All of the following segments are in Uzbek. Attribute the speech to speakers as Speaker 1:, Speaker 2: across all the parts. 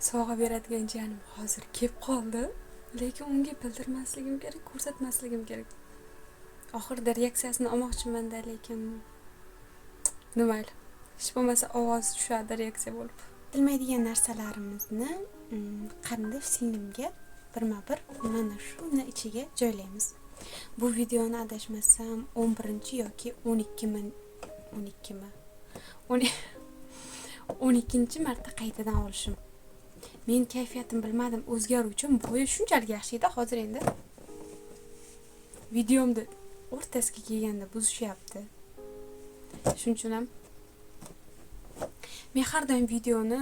Speaker 1: sovg'a beradigan jiyanim hozir kelib qoldi, lekin unga bildirmasligim kerak, ko'rsatmasligim kerak. Oxirida reaksiyasini olmoqchiman-da, lekin nimayli. Hech bo'lmasa ovoz tushadi reaksiya bo'lib. Bilmaydigan narsalarimizni qarindosh singlimga birma-bir mana shuni ichiga joylaymiz. Bu videoni adashmasam 11 yoki 12 marta qaytadan olishim. Men kayfiyatim bilmadim, o'zgaruvchim bo'yi shunchalik yaxshi edi, hozir endi videomda o'rtasiga kelganda buzishyapti. Shuning uchun ham men har doim videoni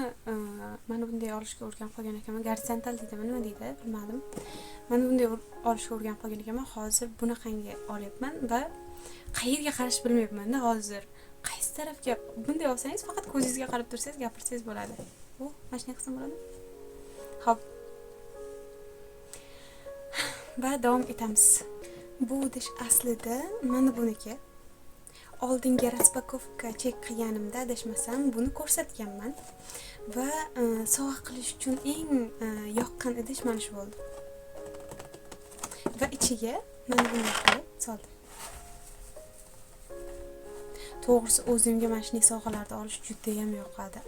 Speaker 1: mana bunday olishga o'rganib qolgan ekanman. Gorizontal deydimi, nima deydi, bilmadim. Mana bunday olishga o'rganib qolgan ekanman. Hozir bunaqangi olyapman va qayerga qarash bilmayapman-da hozir. Qaysi tarafga bunday olsangiz faqat ko'zingizga qarab tursangiz, gapirsangiz bo'ladi. Mana shunday qilsam bo'ladi. Xo'p. Va davom etamiz. Bu idish aslida mana buniki. Oldingi raspakovka chek qilganimda adashmasam buni ko'rsatganman va sovg'a qilish uchun eng yoqqan idish mana shu bo'ldi. Va ichiga mana bunday qilib soldim. To'g'risi o'zimga mana shunday sovg'alarni olish juda ham yoqadi.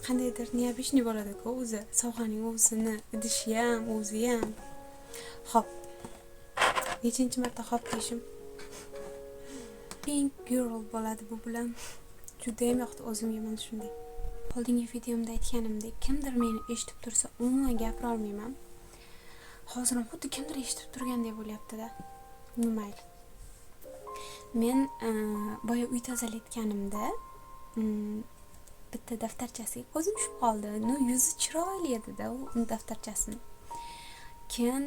Speaker 1: Qandaydir neobishniy bo'ladi-ku o'zi, sovg'aning o'zini, idishi ham, o'zi ham. Xo'p. Nechinchi marta xo'p deyishim? Pink girl bo'ladi bu bilan. Juda ham yoqdi o'zimga mana shunday. Oldingi videomda aytganimdek, kimdir meni eshitib tursa, umuman gapira olmayman. Hozir ham xuddi kimdir eshitib turgandek bo'lyapti-da. Nimayli. Men boya uy tozalayotganimda bitta daftarchasiga ko'zim tushib qoldi. Yuzi chiroyli edi-da u daftarchasini. Keyin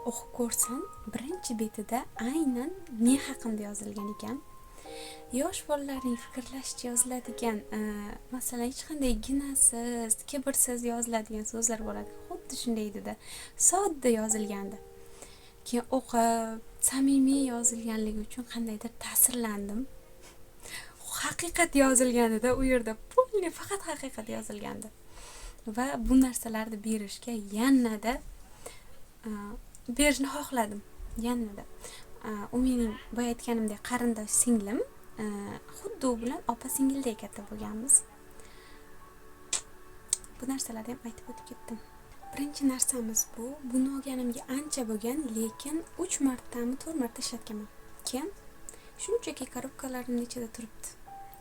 Speaker 1: o'qib ko'rsam, birinchi betida aynan men haqimda yozilgan ekan. Yosh bolalarning fikrlashicha yoziladigan, masalan, hech qanday ginasiz, kibrsiz yoziladigan so'zlar bo'ladi. Xuddi shunday edi-da. Sodda yozilgandi. Keyin o'qib, samimiy yozilganligi uchun qandaydir ta'sirlandim. Haqiqat yozilganida u yerda pulni faqat haqiqat yozilgandi. Va bu narsalarni berishga yanada berishni xohladim. Yanada. U mening boya aytganimdek qarindosh singlim, xuddi u bilan opa-singildek katta bo'lganmiz. Bu narsalarni ham aytib o'tib ketdim. Birinchi narsamiz bu. Buni olganimga ancha bo'lgan, lekin 3 martami, 4 marta ishlatganman. Keyin shunchaki korobkalarimning ichida turibdi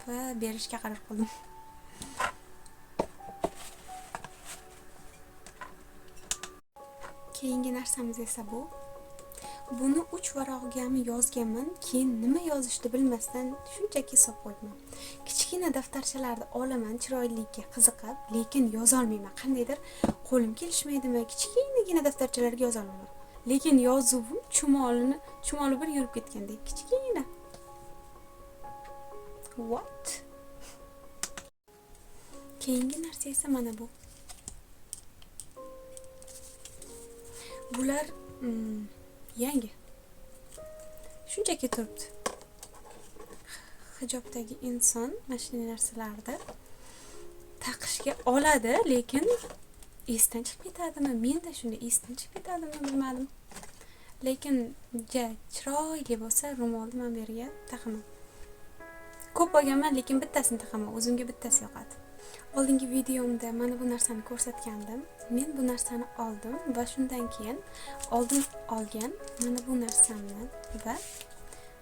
Speaker 1: va berishga qaror qildim. Keyingi narsamiz esa bu. Buni 3 varog'igami yozganman, keyin nima yozishni bilmasdan shunchaki solib qo'ydim. Kichkina daftarchalarni olaman, chiroylilikka qiziqib, lekin yoza olmayman. Qandaydir qo'lim kelishmaydimi, kichkinagina daftarchalarga yoza olmayman. Lekin yozuvim chumoli bir yurib ketgandek, kichkina. What? Keyingi narsa esa mana bu. Bular yangi. Shunchaki turibdi. Hijobdagi inson mana shunday narsalarni taqishga oladi, lekin esdan chiqib ketadimi? Menda shunday esdan chiqib ketadimi bilmadim. Lekin chiroyli bo'lsa ro'molni men bu yerga taqaman. Ko'p olganman, lekin bittasini taqaman. O'zimga bittasi yoqadi. Oldingi videomda mana bu narsani ko'rsatgandim. Men bu narsani oldim va shundan keyin oldin olgan mana bu narsamni va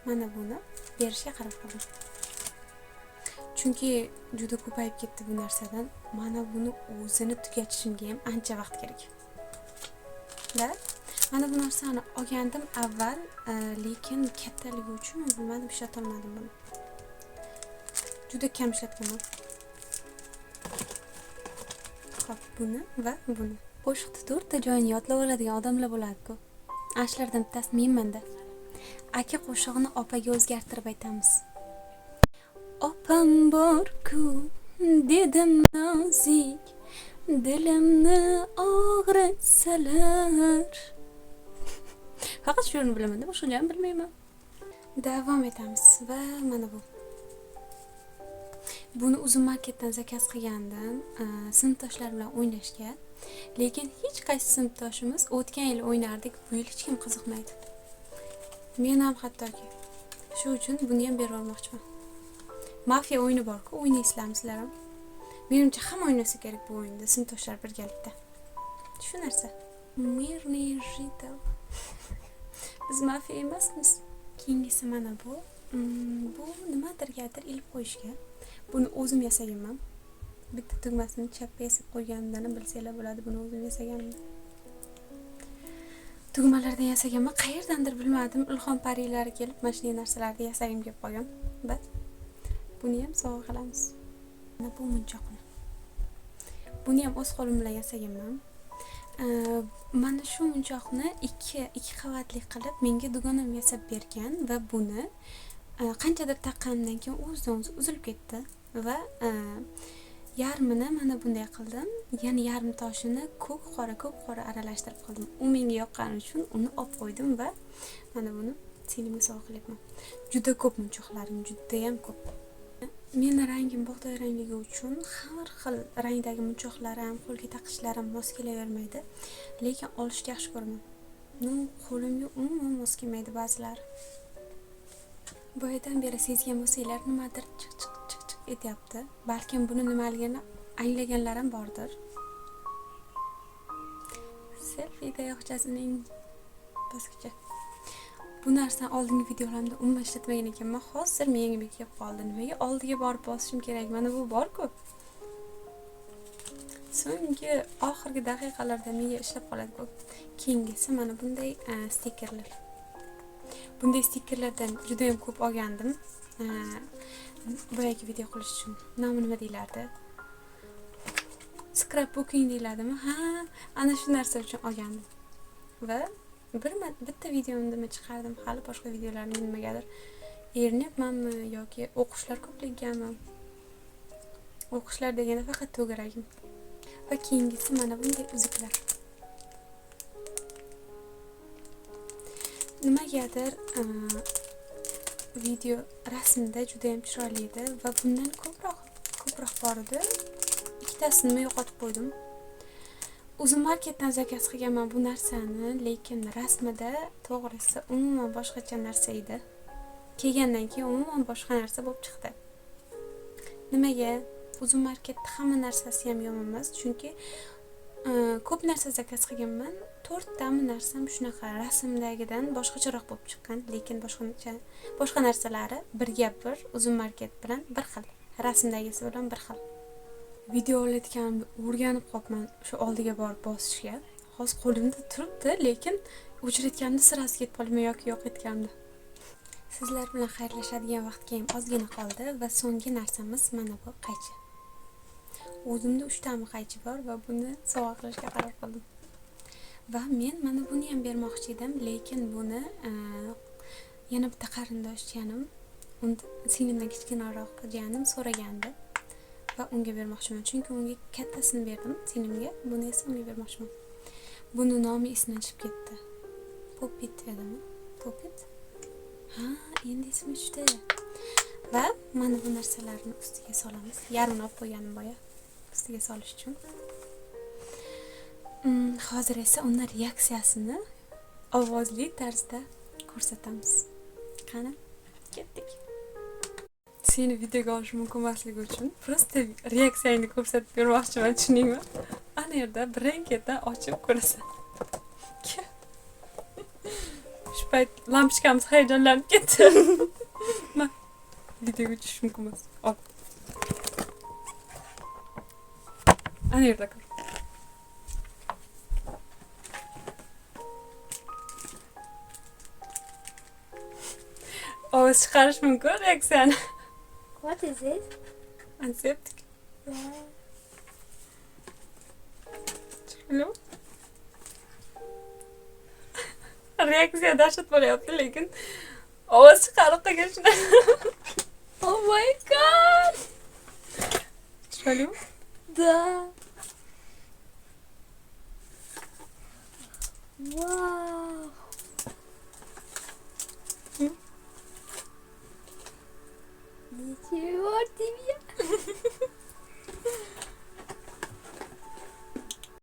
Speaker 1: mana buni berishga qaror qildim. Chunki juda ko'payib ketdi bu narsadan. Mana buni o'zini tugatishimga ham ancha vaqt kerak. Va mana bu narsani olgandim avval, lekin kattaligi uchun bilmadim, ishlata olmadim buni. Juda kam ishlatganman. Xo'p, buni va buni. Qo'shiqni to'rtta joyini yodlab oladigan odamlar bo'ladi-ku. Ashlardan bittasi menman-da. Aka qo'shig'ini opaga o'zgartirib aytamiz. Opam bor-ku, dedim nozik, dilimni og'ritsalar. Faqat shuni bilaman-da, boshqa bilmayman. Davom etamiz va mana bu. Buni uzun marketdan zakaz qilgandim, sinfdoshlar bilan o'ynashga. Lekin hech qaysi sinfdoshimiz o'tgan yil o'ynardik, bu yil hech kim qiziqmaydi. Men ham hattoki. Shu uchun buni ham berib olmoqchiman. Mafiya o'yini bor-ku, o'ynaysizlarmi sizlar ham? Menimcha hamma o'ynasa kerak bu o'yinda, sinfdoshlar birgalikda. Shu narsa. Mirniy jita. Biz mafiya emasmiz. Keyingisi mana bu. Bu nimadirgadir ilib qo'yishga. Buni o'zim yasaganman. Bitta tugmasini chapga yasab qo'yganimdan bilsanglar bo'ladi, buni o'zim yasaganimdan. Tugmalardan yasaganman, qayerdandir bilmadim, ilhom parilari kelib mana shunday narsalarni yasagim kelib qolgan. Va buni ham sovg'a qilamiz. Mana bu munchoqni. Buni ham o'z qo'lim bilan yasaganman. Mana shu munchoqni ikki qavatli qilib menga dugonam yasab bergan va buni qanchadir taqqanimdan keyin o'zidan o'zi uzilib ketdi va yarmini mana bunday qildim. Ya'ni yarim toshini ko'k qora aralashtirib qildim. U menga yoqqani uchun uni olib qo'ydim va mana buni singlimga sovg'a qilyapman. Juda ko'p munchoqlarim, juda ham ko'p. Meni rangim bug'doy rangligi uchun har xil rangdagi munchoqlarim, qo'lga taqishlarim mos kelavermaydi, lekin olishni yaxshi ko'raman. Qo'limga umuman mos kelmaydi ba'zilari. Boyadan beri sezgan bo'lsanglar, nimadir chiq etyapti. Balkim buni nimaligini anglaganlar ham bordir. Selfie tayoqchasining pastgacha. Bu narsani oldingi videolarimda umuman ishlatmagan ekanman. Hozir miyamga kelib qoldi. Nimaga oldiga borib bosishim kerak? Mana bu bor-ku. So'nggi oxirgi daqiqalarda menga ishlab qoladi-ku. Keyingisi mana bunday stikerlar. Bunday stikerlardan juda ham ko'p olgandim. Boyagi video qilish uchun. Nomi nima deylardi? Scrapbooking deyladimi? Ha, ana shu narsa uchun olgandim. Va bitta videomda chiqardim, hali boshqa videolarni nimagadir erinibmanmi yoki o'qishlar ko'pligigami? O'qishlar deganda faqat to'garagim. Va keyingisi mana bunday uzuklar. Nimagadir video rasmda juda ham chiroyli edi va bundan ko'proq bor edi. Ikkitasini yo'qotib qo'ydim. Uzun marketdan zakaz qilganman bu narsani, lekin rasmida to'g'risi umuman boshqacha narsa edi. Kelgandan keyin umuman boshqa narsa bo'lib chiqdi. Nimaga? Uzun marketda hamma narsasi ham yomon emas, chunki ko'p narsa zakaz qilganman. 4 tami narsam shunaqa rasmdagidan boshqacharoq bo'lib chiqqan, lekin boshqa narsalari bir uzun market bilan bir xil, rasmdagisi bilan bir xil. Video olayotganimda o'rganib qolibman shu oldiga borib bosishga. Hozir qo'limda turibdi, lekin o'chirayotganimda sirasi ketib qoldim yoki yo'q etganimda. Sizlar bilan xayrlashadigan vaqtga ham ozgina qoldi va so'nggi narsamiz mana bu qaychi. O'zimda 3 tami qaychi bor va buni sovg'a qilishga qaror qildim. Va men mana buni ham bermoqchi edim, lekin buni yana bitta qarindosh jiyanim, unda singlimdan kichkinaroq jiyanim so'ragandi va unga bermoqchiman. Chunki unga kattasini berdim singlimga, buni esa unga bermoqchiman. Buni nomi esimdan chiqib ketdi. Popit edimi? Popit? Ha, endi esimga tushdi. Va mana bu narsalarni ustiga solamiz. Yarmini olib qo'yganim boya ustiga solish uchun. Hozir esa unda reaksiyasini ovozli tarzda ko'rsatamiz. Qani, ketdik. Seni videoga olish mumkin emasligi uchun prosta reaksiyangni ko'rsatib bermoqchiman, tushuningmi? Ana yerda blanketdan ochib ko'rasan. Shu payt lampochkamiz hayajonlanib ketdi. Mana videoga tushish mumkin emas. Ol. Ana yerda ko'r. Ovoz chiqarish mumkin reaksiyani.
Speaker 2: What is it?
Speaker 1: Antiseptik. Hello. Reaksiya dahshat bo'lyapti, lekin ovoz chiqarib qo'ygan shuna.
Speaker 2: Oh my god!
Speaker 1: Hello.
Speaker 2: Да. Вау. Ничего себе!